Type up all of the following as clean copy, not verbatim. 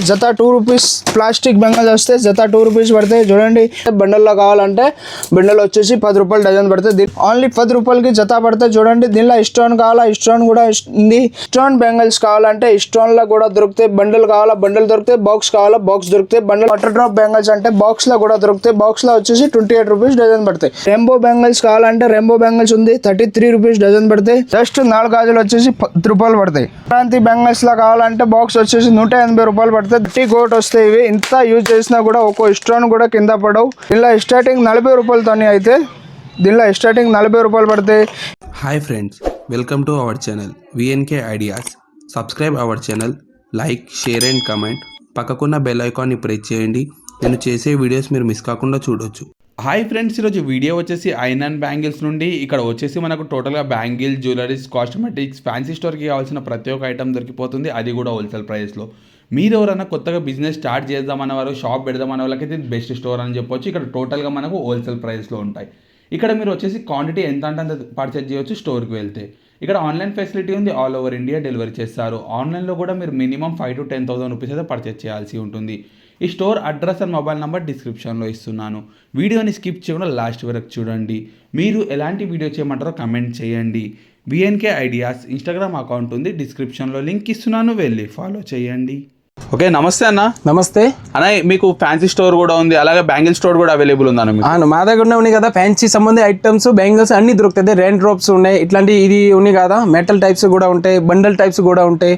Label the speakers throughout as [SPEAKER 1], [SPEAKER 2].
[SPEAKER 1] జత 2 rupees plastic bangles వస్తే జత 2 రూపీస్ పడతాయి చూడండి. బండల్లో కావాలంటే బండల్ వచ్చేసి 10 రూపాయలు డజన్ పడుతుంది. ఓన్లీ 10 రూపాయలకి జత పడతాయి చూడండి. దీనిలో స్టోన్ కావాలా స్టోన్ కూడా ఉంది. స్టోన్ బెంగల్స్ కావాలంటే స్టోన్ లో కూడా దొరుకుతాయి. బండల్ కావాలా బండల్ దొరుకుతాయి. బాక్స్ కావాలా బాక్స్ దొరుకుతాయి. బండల్ వాటర్ డ్రాప్ బెంగల్స్ అంటే బాక్స్ లో కూడా దొరుకుతాయి. బాక్స్ లో వచ్చేసి 28 రూపీస్ డజన్ పడతాయి. రెయిన్బో బెంగల్స్ కావాలంటే రెయిన్బో బెంగల్స్ ఉంది 33 రూపీస్ డజన్ పడతాయి. జస్ట్ 4 గాజులు వచ్చేసి 10 రూపాయలు పడతాయి. క్రాంతి బెంగల్స్ లా కావాలంటే బాక్స్ వచ్చేసి 180 రూపాయలు పడతాయి. 30 కోట్ వస్తాయి. ఇవి ఇంత యూజ్ చేసినా కూడా ఒక్కో స్టోన్ కూడా కింద పడవు. ఇలా స్టార్టింగ్ 40 రూపాయలతోనే అయితే దీనిలో స్టార్టింగ్ 40 రూపాయలు పడతాయి.
[SPEAKER 2] Hi friends, welcome to our channel VNK ideas. Subscribe our channel, like, share and comment. పక్కకున్న బెల్ ఐకాన్ని ప్రెస్ చేయండి. నేను చేసే వీడియోస్ మీరు మిస్ కాకుండా చూడొచ్చు.
[SPEAKER 3] హాయ్ ఫ్రెండ్స్, ఈరోజు వీడియో వచ్చేసి ఐనాన్ బ్యాంగిల్స్ నుండి. ఇక్కడ వచ్చేసి మనకు టోటల్గా బ్యాంగిల్, జ్యువెలరీస్, కాస్మెటిక్స్, ఫ్యాన్సీ స్టోర్కి కావాల్సిన ప్రతి ఒక్క ఐటమ్ దొరికిపోతుంది. అది కూడా హోల్సేల్ ప్రైస్లో. మీరు ఎవరైనా కొత్తగా బిజినెస్ స్టార్ట్ చేద్దామన్న వారు, షాప్ పెడదామన్న వాళ్ళకైతే ఇది బెస్ట్ స్టోర్ అని చెప్పొచ్చు. ఇక్కడ టోటల్గా మనకు హోల్సేల్ ప్రైస్లో ఉంటాయి. ఇక్కడ మీరు వచ్చేసి క్వాంటిటీ ఎంత అంటే అంత పర్చేజ్ చేయొచ్చు స్టోర్కి వెళ్తే. ఇక్కడ ఆన్లైన్ ఫెసిలిటీ ఉంది. ఆల్ ఓవర్ ఇండియా డెలివరీ చేస్తారు. ఆన్లైన్లో కూడా మీరు మినిమం 5,000 to 10,000 రూపీస్ అయితే పర్చేజ్ చేయాల్సి ఉంటుంది. ఈ store address and mobile number డిస్క్రిప్షన్లో ఇస్తున్నాను. వీడియోని స్కిప్ చేయకుండా లాస్ట్ వరకు చూడండి. మీరు ఎలాంటి వీడియో చేయమంటారో కమెంట్ చేయండి. విఎన్కే ఐడియాస్ ఇన్స్టాగ్రామ్ అకౌంట్ ఉంది, డిస్క్రిప్షన్లో లింక్ ఇస్తున్నాను, వెళ్ళి ఫాలో చేయండి. ఓకే, నమస్తే అన్న.
[SPEAKER 4] నమస్తే
[SPEAKER 3] అన్న, మీకు ఫ్యాన్సీ స్టోర్ కూడా ఉంది, అలాగే బ్యాంగిల్ స్టోర్ కూడా అవైలబుల్ ఉందా?
[SPEAKER 4] మా దగ్గర ఉన్నాయి కదా ఫ్యాన్సీ సంబంధ ఐటమ్స్, బ్యాంగిల్స్ అన్ని దొరుకుతాయి. రెయిన్ డ్రాప్స్ ఉన్నాయి, ఇట్లాంటి ఇది ఉన్నాయి కదా. మెటల్ టైప్స్ కూడా ఉంటాయి, బండల్ టైప్స్ కూడా ఉంటాయి.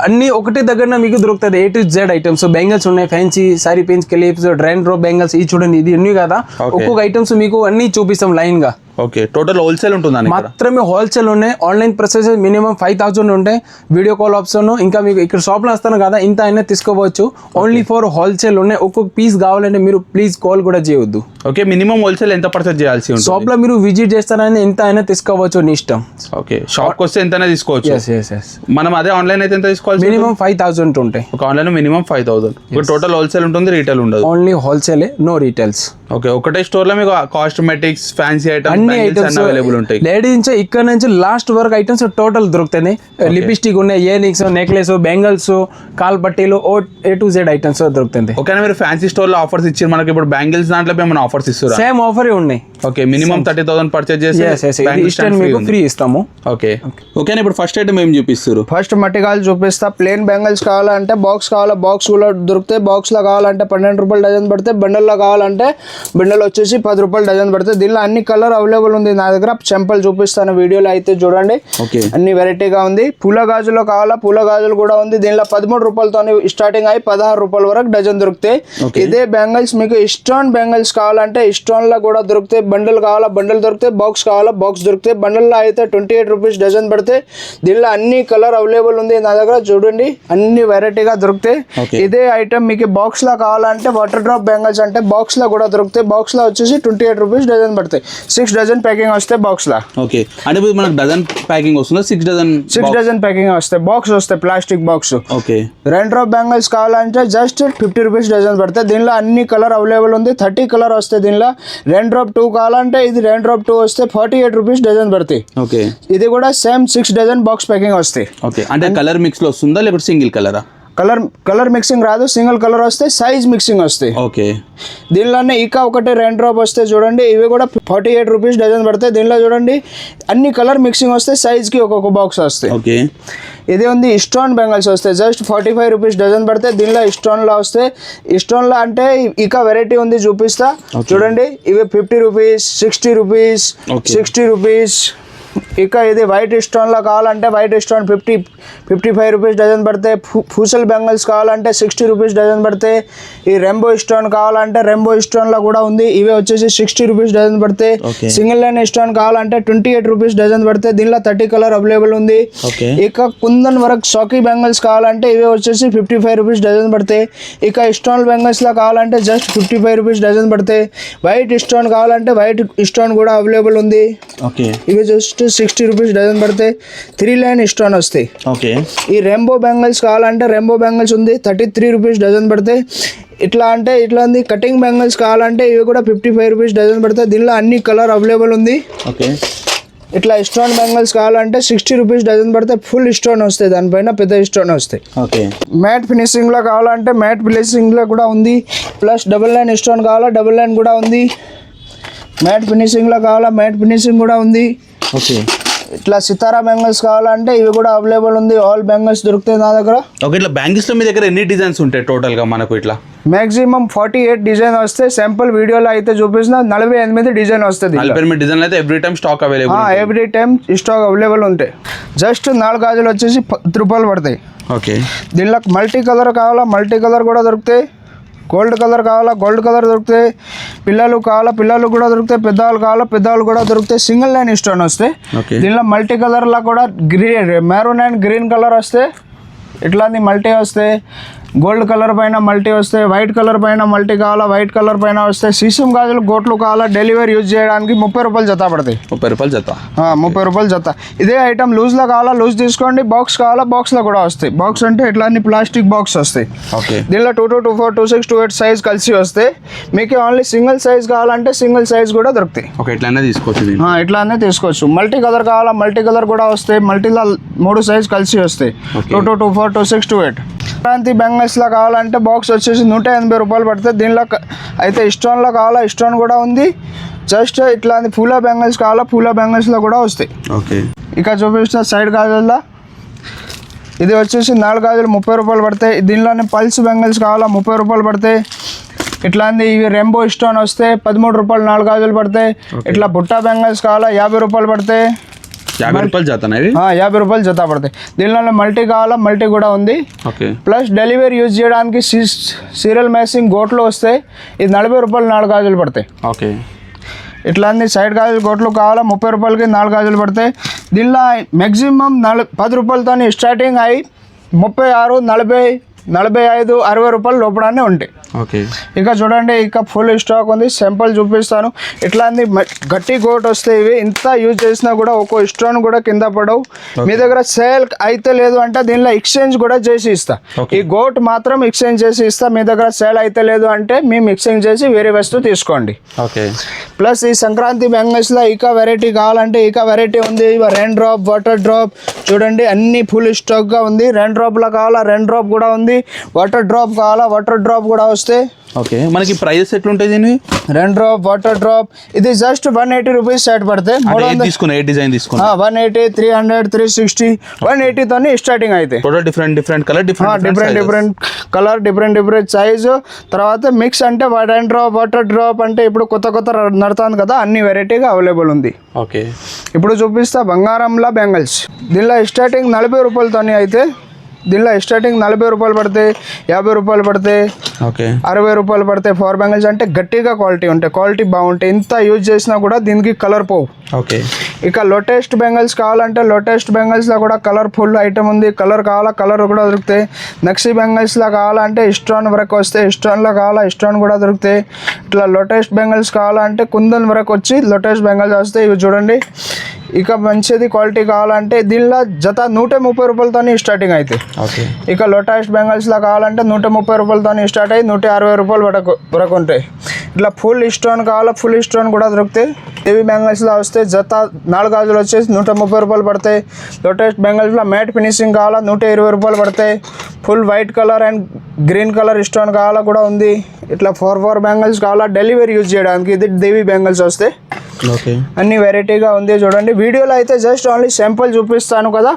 [SPEAKER 4] అన్ని ఒకటి దగ్గర మీకు దొరుకుతుంది. A to Z items bangles ఉన్నాయి. Fancy sari pins, clips, rain drop bangles ఇది చూడండి, ఇది ఉన్నాయి కదా. ఒక్కొక్క ఐటమ్స్ మీకు అన్ని చూపిస్తాం లైన్ గా.
[SPEAKER 3] ఓకే, టోటల్ హోల్సేల్ ఉంటుందా?
[SPEAKER 4] మాత్రమే హోల్సేల్ ఉన్నాయి. ఆన్లైన్ ప్రైసెస్ మినిమం 5,000 ఉంటాయి. వీడియో కాల్ ఆప్షన్, ఇంకా మీకు ఇక్కడ షాప్లో వస్తాను కదా ఇంత అయినా తీసుకోవచ్చు. ఓన్లీ ఫర్ హోల్సేల్ ఉన్నాయి. ఒక్కొక్క పీస్ కావాలంటే మీరు ప్లీజ్ కాల్ కూడా చేయొద్దు.
[SPEAKER 3] ఓకే, మినిమం హోల్సేల్ ఎంత పర్చేజ్ చేయాల్సి ఉంటుంది?
[SPEAKER 4] షాప్ లో మీరు విజిట్ చేస్తారని ఎంత అయినా తీసుకోవచ్చు, నీ ఇష్టం.
[SPEAKER 3] ఓకే, షాప్ వస్తే ఎంతైనా తీసుకోవచ్చు. మనం అదే ఆన్లైన్ అయితే ఎంత తీసుకోవాలి?
[SPEAKER 4] మినిమం 5,000 ఉంటాయి.
[SPEAKER 3] ఒక ఆన్లైన్ మినిమం 5,000. టోటల్ హోల్సేల్ ఉంటుంది, రీటైల్ ఉండదు.
[SPEAKER 4] Only wholesale, no retails.
[SPEAKER 3] Okay, ఒకటే స్టోర్ లో మీకు కాస్మెటిక్స్, ఫ్యాన్సీ ఐటమ్స్,
[SPEAKER 4] అన్ని ఐటమ్స్
[SPEAKER 3] అవైలబుల్ ఉంటాయి.
[SPEAKER 4] లేడీస్ నుంచి ఇక్కడ నుంచి లాస్ట్ వరకు ఐటమ్స్ టోటల్ దొరుకుతాయి. లిప్స్టిక్ ఉన్నాయి, ఇయర్ రింగ్స్, నెక్లెస్, బెంగల్స్, కాల్ పట్టీలు, A to Z ఐటమ్స్ దొరుకుతాయి.
[SPEAKER 3] ఓకే, మీరు ఫ్యాన్సీ స్టోర్ లో ఆఫర్స్ ఇచ్చారు మనకి. ఇప్పుడు బ్యాంగిల్స్ దాంట్లో ఏమైనా ఆఫర్స్ ఇస్తారా?
[SPEAKER 4] సేమ్ ఆఫర్ ఉన్నాయి.
[SPEAKER 3] ఓకే, మినిమం 30,000 పర్చేజ్ చేస్తే
[SPEAKER 4] మీకు ఫ్రీ ఇస్తాము.
[SPEAKER 3] ఓకే ఓకే, ఇప్పుడు ఫస్ట్ ఐటమ్ ఏం చూపిస్తారు?
[SPEAKER 1] ఫస్ట్ మట్టిగాలు చూపిస్తా. ప్లేన్ బెంగల్స్ కావాలంటే బాక్స్ కావాలా బాక్స్ కూడా దొరుకుతాయి. బాక్స్ లో కావాలంటే 12 రూపాయలు డజన్ పడితే. బండల్లో కావాలంటే బండల్ వచ్చేసి 10 రూపాయలు డజన్ పడితే. దీనిలో అన్ని కలర్ అవైలబుల్ ఉంది నా దగ్గర. చెంపల్ చూపిస్తాను వీడియోలో అయితే చూడండి. అన్ని వెరైటీగా ఉంది. పూల గాజులో కావాలా పూల గాజులు కూడా ఉంది. దీనిలో 13 రూపాయలతో స్టార్టింగ్ అయ్యి 16 రూపాయల వరకు డజన్ దొరుకుతాయి. ఇదే బెంగల్స్ మీకు స్టోన్ బెంగల్స్ కావాలంటే స్టోన్ లో కూడా దొరుకుతాయి. బండల్ కావాలా బండల్ దొరుకుతాయి. బాక్స్ కావాలా బాక్స్ దొరుకుతాయి. బండల్ లో అయితే 28 రూపీస్ డజన్ పడితే. దీనిలో అన్ని కలర్ అవైలబుల్ ఉంది నా దగ్గర చూడండి. అన్ని వెరైటీగా దొరుకుతాయి. ఇదే ఐటమ్ మీకు బాక్స్ లో కావాలంటే వాటర్ డ్రాప్ బెంగల్స్ అంటే బాక్స్ లో కూడా దొరుకుతాయి. బాక్స్ లో వచ్చేసి 28 రూపీస్ డజన్ పడతాయి. 6 డజన్ ప్యాకింగ్ వస్తే బాక్స్ లా.
[SPEAKER 3] ఓకే, అంటే మనకు డజన్ ప్యాకింగ్ వస్తుందా? 6 డజన్
[SPEAKER 1] ప్యాకింగ్ వస్తాయి. బాక్స్ వస్తాయి, plastic box.
[SPEAKER 3] Okay,
[SPEAKER 1] rain drop bangles కావాలంటే జస్ట్ 50 రూపీస్ డజన్ పడతాయి. దీనిలో అన్ని కలర్ అవైలబుల్ ఉంది. 30 కలర్ వస్తాయి దీనిలో. రెయిన్ డ్రాప్ 2 కావాలంటే ఇది రెయిన్ డ్రాప్ 2 వస్తే 48 రూపీస్ డజన్ పడతాయి.
[SPEAKER 3] ఓకే,
[SPEAKER 1] ఇది కూడా సేమ్ 6 డజన్ బాక్స్ ప్యాకింగ్ వస్తాయి.
[SPEAKER 3] ఓకే, అంటే కలర్ మిక్స్ లో వస్తుందా లేకపోతే సింగిల్ కలరా?
[SPEAKER 1] కలర్ మిక్సింగ్ రాదు, సింగిల్ కలర్ వస్తాయి. సైజ్ మిక్సింగ్ వస్తాయి.
[SPEAKER 3] ఓకే,
[SPEAKER 1] దీనిలోనే ఇంకా ఒకటి రెయిన్ డ్రాప్ వస్తాయి చూడండి. ఇవి కూడా 48 రూపీస్ డజన్ పడతాయి. దీనిలో చూడండి అన్ని కలర్ మిక్సింగ్ వస్తాయి. సైజ్ కి ఒక్కొక్క బాక్స్ వస్తాయి.
[SPEAKER 3] ఓకే,
[SPEAKER 1] ఇది ఉంది స్టోన్ బెంగల్స్ వస్తాయి. జస్ట్ 45 రూపీస్ డజన్ పడతాయి. దీనిలో స్టోన్ లో వస్తాయి. స్టోన్ లో అంటే ఇక వెరైటీ ఉంది చూపిస్తా చూడండి. ఇవి 50 రూపీస్, 60 రూపీస్, 60 రూపీస్. ఇక ఇది వైట్ స్టోన్ లో కావాలంటే వైట్ స్టోన్ 55 రూపీస్ డజన్ పడతాయి. పూసల్ బెంగల్స్ కావాలంటే 60 రూపీస్ డజన్ పడతాయి. ఈ రెయిన్బో స్టోన్ కావాలంటే రెయిన్బో స్టోన్ లో కూడా ఉంది. ఇవి వచ్చేసి 60 రూపీస్ డజన్ పడతాయి. సింగిల్ లైన్ స్టోన్ కావాలంటే 28 రూపీస్ డజన్ పడతాయి. దీనిలో 30 కలర్ అవైలబుల్ ఉంది. ఇక కుందన్ వరకు షాకీ బెంగల్స్ కావాలంటే ఇవి వచ్చేసి 55 రూపీస్ డజన్ పడతాయి. ఇక స్టోన్ బెంగల్స్ లో కావాలంటే జస్ట్ 55 రూపీస్ డజన్ పడతాయి. వైట్ స్టోన్ కావాలంటే వైట్ స్టోన్ కూడా అవైలబుల్ ఉంది. ఇవి జస్ట్ 60 రూపీస్ డజన్ పడితే 3 లైన్ స్టోన్ వస్తాయి.
[SPEAKER 3] ఓకే,
[SPEAKER 1] ఈ రెయిన్బో బెంగల్స్ కావాలంటే రెయిన్బో బెంగల్స్ ఉంది 33 రూపీస్ డజన్ పడితే. ఇట్లా అంటే ఇట్లా ఉంది. కటింగ్ బెంగల్స్ కావాలంటే ఇవి కూడా 55 రూపీస్ డజన్ పడతాయి. దీనిలో అన్ని కలర్ అవైలబుల్ ఉంది.
[SPEAKER 3] ఓకే,
[SPEAKER 1] ఇట్లా స్టోన్ బ్యాంగిల్స్ కావాలంటే 60 రూపీస్ డజన్ పడితే ఫుల్ స్టోన్ వస్తాయి, దానిపైన పెద్ద స్టోన్ వస్తాయి.
[SPEAKER 4] ఓకే.
[SPEAKER 1] మ్యాట్ ఫినిషింగ్లో కావాలంటే మ్యాట్ ఫినిషింగ్లో కూడా ఉంది, ప్లస్ డబుల్ లైన్ స్టోన్ కావాలా డబుల్ లైన్ కూడా ఉంది. మ్యాట్ ఫినిషింగ్లో కావాలా మ్యాట్ ఫినిషింగ్ కూడా ఉంది.
[SPEAKER 4] ఓకే.
[SPEAKER 1] ఇట్లా సితారా బ్యాంగిల్స్ కావాలంటే ఇవి కూడా అవైలబుల్ ఉంది. ఆల్ బ్యాంగిల్స్ దొరుకుతాయి నా దగ్గర.
[SPEAKER 3] ఓకే. ఇట్లా బ్యాంగిల్స్లో మీ దగ్గర ఎన్ని డిజైన్స్ ఉంటాయి టోటల్గా మనకు? ఇట్లా
[SPEAKER 1] మాక్సిమం 48 డిజైన్ వస్తాయి. శాంపుల్ వీడియోలో అయితే చూపిస్తున్నా 48 డిజైన్ వస్తుంది.
[SPEAKER 3] 48 డిజైన్లు అయితే every time stock available?
[SPEAKER 1] Every time stock available ఉంటాయి. జస్ట్ 4 గాజులు వచ్చేసి 10 రూపాయలు పడతాయి.
[SPEAKER 3] ఓకే.
[SPEAKER 1] దీనిలో మల్టీ కలర్ కావాలా మల్టీ కలర్ కూడా దొరుకుతాయి. గోల్డ్ కలర్ కావాలా గోల్డ్ కలర్ దొరుకుతాయి. పిల్లలు కావాలా పిల్లలు కూడా దొరుకుతాయి. పెద్దవాళ్ళు కావాలా పెద్దవాళ్ళు కూడా దొరుకుతాయి. సింగిల్ లైన్ స్టోన్ వస్తాయి. దీనిలో మల్టీ కలర్లో కూడా మెరూన్ అండ్ గ్రీన్ కలర్ వస్తాయి. ఇట్లాంటి మల్టీ వస్తాయి. గోల్డ్ కలర్ పైన మల్టీ వస్తాయి. వైట్ కలర్ పైన మల్టీ కావాలా వైట్ కలర్ పైన వస్తాయి. సీసం గాజులు గోట్లు కావాలా డెలివరీ యూజ్ చేయడానికి 30 రూపాయలు జత పడతాయి.
[SPEAKER 3] 30 రూపాయలు జత?
[SPEAKER 1] 30 రూపాయలు జత. ఇదే ఐటమ్ లూజ్లో కావాలా లూజ్ తీసుకోండి. బాక్స్ కావాలా బాక్స్లో కూడా వస్తాయి. బాక్స్ అంటే ఇట్లాంటి ప్లాస్టిక్ బాక్స్ వస్తాయి.
[SPEAKER 3] ఓకే.
[SPEAKER 1] దీనిలో 22, 24, 26, 28 సైజ్ కలిసి వస్తాయి. మీకు ఓన్లీ సింగిల్ సైజ్ కావాలంటే సింగిల్ సైజ్ కూడా దొరుకుతాయి.
[SPEAKER 3] ఓకే. ఇట్లానే తీసుకోవచ్చు.
[SPEAKER 1] ఇట్లానే తీసుకోవచ్చు. మల్టీ కలర్ కావాలా మల్టీ కలర్ కూడా వస్తాయి. మల్టీలో 3 సైజ్ కలిసి వస్తాయి. 22, 24, 26, 28. క్రాంతి బ్యాంగిల్స్లో కావాలంటే బాక్స్ వచ్చేసి 180 రూపాయలు పడుతుంది. దీనిలో అయితే స్టోన్లో కావాలా స్టోన్ కూడా ఉంది. జస్ట్ ఇట్లాంటి పూల బ్యాంగిల్స్ కావాలా పూల బ్యాంగిల్స్లో కూడా వస్తాయి.
[SPEAKER 3] ఓకే.
[SPEAKER 1] ఇక చూపిస్తా సైడ్ గాజుల్లో. ఇది వచ్చేసి 4 గాజులు 30 రూపాయలు పడతాయి. దీనిలోనే పల్స్ బ్యాంగిల్స్ కావాలా 30 రూపాయలు పడతాయి. ఇట్లాంటి ఇవి రెయిన్బో స్టోన్ వస్తే 13 రూపాయలు 4 గాజులు పడతాయి. ఇట్లా బుట్టా బ్యాంగిల్స్ కావాలా 50 రూపాయలు పడతాయి.
[SPEAKER 3] 50 రూపాయలు జత?
[SPEAKER 1] 50 రూపాయలు జత పడతాయి. దీనిలో మల్టీ కావాలా మల్టీ కూడా ఉంది.
[SPEAKER 3] ఓకే.
[SPEAKER 1] ప్లస్ డెలివరీ యూజ్ చేయడానికి సీరియల్ మ్యాచింగ్ గోట్లు వస్తాయి. ఇది 40 రూపాయలు 4 గాజులు పడతాయి.
[SPEAKER 3] ఓకే.
[SPEAKER 1] ఇట్లాంటి సైడ్ గాజులు గోట్లు కావాలా 30 రూపాయలకి 4 గాజులు పడతాయి. దీనిలో మ్యాక్సిమం 10 రూపాయలతో స్టార్టింగ్ అయ్యి 36, 40, 45, 60 రూపాయలు లోపలనే ఉంటాయి.
[SPEAKER 3] ఓకే.
[SPEAKER 1] ఇక చూడండి ఇక ఫుల్ స్టాక్ ఉంది. సింపుల్ చూపిస్తాను. ఇట్లాంటి గట్టి గోట్ వస్తాయి. ఇవి ఇంత యూజ్ చేసినా కూడా ఒక్కో స్టోన్ కూడా కింద పడవు. మీ దగ్గర సేల్ అయితే లేదు అంటే దీనిలో ఎక్స్చేంజ్ కూడా చేసి ఇస్తా. ఈ గోట్ మాత్రం ఎక్స్చేంజ్ చేసి ఇస్తా. మీ దగ్గర సేల్ అయితే లేదు అంటే మేము ఎక్స్చేంజ్ చేసి వేరే వస్తువు తీసుకోండి.
[SPEAKER 3] ఓకే.
[SPEAKER 1] ప్లస్ ఈ సంక్రాంతి బ్యాంగిల్స్లో ఇక వెరైటీ కావాలంటే ఇక వెరైటీ ఉంది. రెయిన్ డ్రాప్ వాటర్ డ్రాప్ చూడండి అన్ని ఫుల్ స్టాక్గా ఉంది. రెయిన్ డ్రాప్లో కావాలా రెయిన్ డ్రాప్ కూడా ఉంది. వాటర్ డ్రాప్ కావాలా వాటర్ డ్రాప్ కూడా వస్తే.
[SPEAKER 3] ఓకే. మనకి ప్రైజెస్ ఎట్లుంటాయి దీనివి?
[SPEAKER 1] రెయిన్ డ్రాప్ వాటర్ డ్రాప్ ఇది జస్ట్ 180 రూపీస్ సెట్ పడతాయి.
[SPEAKER 3] తీసుకున్నా ఏ డిజైన్ తీసుకున్నా?
[SPEAKER 1] 180, 300, 360, 180 తోని స్టార్టింగ్ అయితే
[SPEAKER 3] total different colour
[SPEAKER 1] different colour different size. తర్వాత మిక్స్ అంటే రెయిన్ డ్రాప్ వాటర్ డ్రాప్ అంటే ఇప్పుడు కొత్త నడుతుంది కదా అన్ని వెరైటీగా అవైలబుల్ ఉంది.
[SPEAKER 3] ఓకే.
[SPEAKER 1] ఇప్పుడు చూపిస్తా బంగారంలో బ్యాంగిల్స్. దీనిలో స్టార్టింగ్ 40 రూపాయలతోని అయితే దీనిలో స్టార్టింగ్ 40 రూపాయలు పడతాయి 50 రూపాయలు పడతాయి.
[SPEAKER 3] ఓకే.
[SPEAKER 1] 60 రూపాయలు పడతాయి. 4 బ్యాంగిల్స్ అంటే గట్టిగా క్వాలిటీ ఉంటాయి. క్వాలిటీ బాగుంటాయి. ఇంత యూజ్ చేసినా కూడా దీనికి కలర్ పోవు.
[SPEAKER 3] ఓకే.
[SPEAKER 1] ఇక లోటెస్ట్ బ్యాంగిల్స్ కావాలంటే లోటెస్ట్ బ్యాంగిల్స్లో కూడా కలర్ఫుల్ ఐటమ్ ఉంది. కలర్ కావాలా కలర్ కూడా దొరుకుతాయి. నక్షి బ్యాంగిల్స్లో కావాలంటే స్టోన్ వరకు వస్తాయి. స్టోన్లో కావాలా స్టోన్ కూడా దొరుకుతాయి. ఇట్లా లోటెస్ట్ బ్యాంగిల్స్ కావాలంటే కుందన్ వరకు వచ్చి లోటెస్ట్ బ్యాంగిల్స్ వస్తాయి. ఇవి చూడండి. ఇక మంచిది క్వాలిటీ కావాలంటే దీనిలో జత 130 రూపాయలతో స్టార్టింగ్ అయితే.
[SPEAKER 3] ఓకే.
[SPEAKER 1] ఇక లోటెస్ట్ బ్యాంగిల్స్లో కావాలంటే 130 రూపాయలతో స్టార్ట్ అయ్యి 160 రూపాయలు వరకు ఉంటాయి. ఇట్లా ఫుల్ స్టోన్ కావాలా ఫుల్ స్టోన్ కూడా దొరుకుతాయి. హెవీ బ్యాంగిల్స్లో వస్తే జత 4 గాజులు వచ్చేసి 130 రూపాయలు పడతాయి. లోటెస్ట్ బ్యాంగిల్స్లో మ్యాట్ ఫినిషింగ్ కావాలా 120 రూపాయలు పడతాయి. Full white colour and green colour stone కావాలా కూడా ఉంది. ఇట్లా 4 బ్యాంగిల్స్ కావాలా డెలివరీ యూజ్ చేయడానికి. ఇది దేవి బ్యాంగిల్స్ వస్తాయి.
[SPEAKER 3] ఓకే.
[SPEAKER 1] అన్ని వెరైటీగా ఉంది చూడండి. వీడియోలో అయితే జస్ట్ ఓన్లీ సింపుల్ చూపిస్తాను కదా.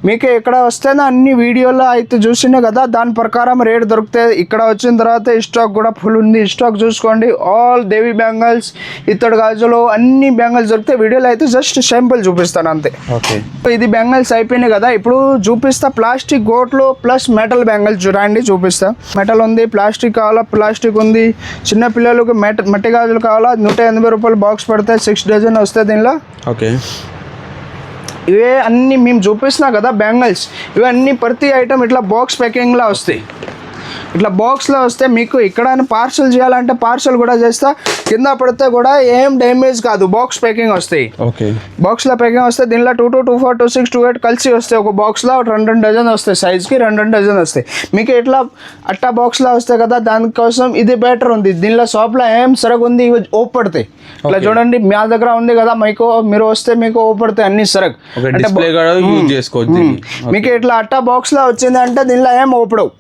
[SPEAKER 1] మీకు ఎక్కడ వస్తేనే అన్ని వీడియోలో అయితే చూసినే కదా దాని ప్రకారం రేట్ దొరుకుతాయి. ఇక్కడ వచ్చిన తర్వాత స్టాక్ కూడా ఫుల్ ఉంది. స్టాక్ చూసుకోండి. ఆల్ దేవి బ్యాంగిల్స్ ఇత్తడి గాజులు అన్ని బ్యాంగిల్స్ దొరుకుతాయి. వీడియోలో అయితే జస్ట్ సింపుల్ చూపిస్తాను అంతే.
[SPEAKER 3] ఓకే.
[SPEAKER 1] ఇది బ్యాంగిల్స్ అయిపోయినాయి కదా. ఇప్పుడు చూపిస్తా ప్లాస్టిక్ గోట్లు ప్లస్ మెటల్ బ్యాంగిల్స్ చూడండి చూపిస్తా. మెటల్ ఉంది ప్లాస్టిక్ కావాలా ప్లాస్టిక్ ఉంది. చిన్న పిల్లలకు మట్టి గాజులు కావాలా 180 రూపాయలు బాక్స్ పడతాయి. 6 డజన్ వస్తాయి దీనిలో.
[SPEAKER 3] ఓకే.
[SPEAKER 1] ఇవే అన్నీ మేము చూపిస్తున్నా కదా బ్యాంగిల్స్ ఇవన్నీ ప్రతి ఐటమ్ ఇట్లా బాక్స్ ప్యాకింగ్లో వస్తాయి. ఇట్లా బాక్స్లో వస్తే మీకు ఇక్కడ పార్సల్ చేయాలంటే పార్సల్ కూడా చేస్తా, కింద పడితే కూడా ఏం డ్యామేజ్ కాదు. బాక్స్ ప్యాకింగ్ వస్తాయి,
[SPEAKER 3] ఓకే.
[SPEAKER 1] బాక్స్లో ప్యాకింగ్ వస్తే దీనిలో 22, 24, 26, 28 కలిసి వస్తాయి. ఒక బాక్స్లో 2 డజన్ వస్తాయి, సైజ్కి 2 డజన్ వస్తాయి. మీకు ఇట్లా అట్టా బాక్స్లో వస్తాయి కదా, దానికోసం ఇది బెటర్ ఉంది. దీనిలో షాప్లో ఏం సరుకు ఉంది ఇవి ఓపడతాయి. ఇట్లా చూడండి, మా దగ్గర ఉంది కదా, మీకు మీరు వస్తే మీకు ఓపడతాయి అన్ని సరుకు.
[SPEAKER 3] డిస్ప్లే కూడా యూజ్ చేసుకోవచ్చు.
[SPEAKER 1] మీకు ఇట్లా అట్టా బాక్స్లో వచ్చింది అంటే దీనిలో ఏం ఓపడవు.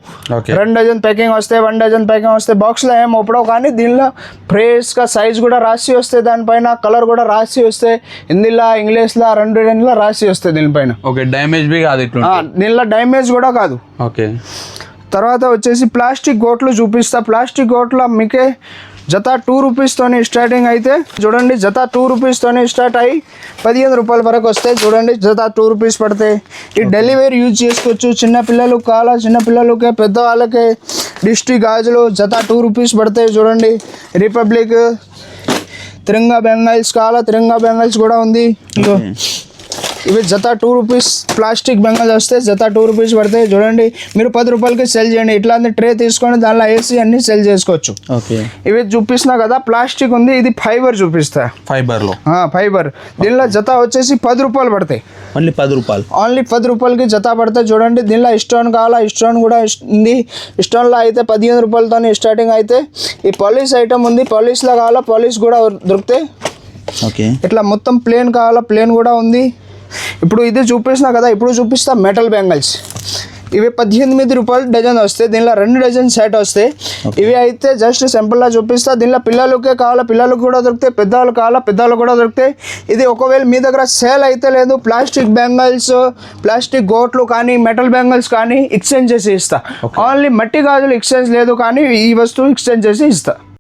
[SPEAKER 1] 2 డజన్ ప్యాకింగ్ వస్తాయి, 1 డజన్ ప్యాకింగ్ వస్తాయి, బాక్స్లో ఏం ఓపడవు. కానీ దీనిలో ఫ్రేష్గా సైజ్ కూడా రాసి వస్తాయి, దానిపైన కలర్ కూడా రాసి వస్తాయి. హిందీలో ఇంగ్లీష్లో 2 రాసి వస్తాయి దీనిపైన.
[SPEAKER 3] ఓకే, డ్యామేజ్ బి కాదు ఇట్లా,
[SPEAKER 1] దీనిలో డ్యామేజ్ కూడా కాదు.
[SPEAKER 3] ఓకే.
[SPEAKER 1] తర్వాత వచ్చేసి ప్లాస్టిక్ గోట్లు చూపిస్తా. ప్లాస్టిక్ గోట్లో మీకే జత 2 రూపీస్తోని స్టార్టింగ్ అయితే చూడండి, జత 2 రూపీస్తోని స్టార్ట్ అయ్యి 15 రూపాయల వరకు వస్తాయి. చూడండి, జత 2 రూపీస్ పడతాయి. ఈ డెలివరీ యూజ్ చేసుకోవచ్చు. చిన్న పిల్లలు కావాలా, చిన్న పిల్లలకే పెద్దవాళ్ళకే డిస్ట్రిక్ గాజులు జత 2 రూపీస్ పడతాయి. చూడండి, రిపబ్లిక్ తిరంగా బెంగాల్స్ కావాలా, తిరంగా బెంగాల్స్ కూడా ఉంది. ఇవి జత 2 రూపీస్ ప్లాస్టిక్ బెంగాల్స్ వస్తే జత 2 రూపీస్ పడతాయి. చూడండి, మీరు 10 రూపాయలకి సెల్ చేయండి. ఇట్లాంటి ట్రే తీసుకొని దానిలో వేసి అన్ని సెల్ చేసుకోవచ్చు.
[SPEAKER 3] ఓకే.
[SPEAKER 1] ఇవి చూపిస్తున్నా కదా, ప్లాస్టిక్ ఉంది, ఇది ఫైబర్ చూపిస్తా.
[SPEAKER 3] ఫైబర్లో
[SPEAKER 1] ఫైబర్. దీనిలో జత వచ్చేసి 10 రూపాయలు పడతాయి.
[SPEAKER 3] ఓన్లీ 10 రూపాయలు,
[SPEAKER 1] ఓన్లీ 10 రూపాయలకి జత పడతాయి. చూడండి, దీనిలో స్టోన్ కావాలా, స్టోన్ కూడా ఉంది. స్టోన్లో అయితే 15 రూపాయలతో స్టార్టింగ్ అయితే. ఈ పాలిష్ ఐటమ్ ఉంది, పాలిష్లో కావాలా, పాలిష్ కూడా దొరుకుతాయి.
[SPEAKER 3] ఓకే.
[SPEAKER 1] ఇట్లా మొత్తం ప్లేన్ కావాలా, ప్లేన్ కూడా ఉంది. ఇప్పుడు ఇది చూపిస్తున్నా కదా, ఇప్పుడు చూపిస్తా మెటల్ బ్యాంగిల్స్. ఇవి 18 రూపాయలు డజన్ వస్తాయి. దీనిలో 2 డజన్ సెట్ వస్తాయి. ఇవి అయితే జస్ట్ సింపుల్గా చూపిస్తా. దీనిలో పిల్లలకే కావాలా, పిల్లలకు కూడా దొరుకుతాయి. పెద్దవాళ్ళు కావాలా, పెద్దవాళ్ళు కూడా దొరుకుతాయి. ఇది ఒకవేళ మీ దగ్గర సేల్ అయితే లేదు, ప్లాస్టిక్ బ్యాంగిల్స్, ప్లాస్టిక్ గోట్లు కానీ మెటల్ బ్యాంగిల్స్ కానీ ఎక్స్చేంజ్ చేసి ఇస్తా. ఓన్లీ మట్టి గాజులు ఎక్స్చేంజ్ లేదు, కానీ ఈ వస్తువు ఎక్స్చేంజ్ చేసి ఇస్తా.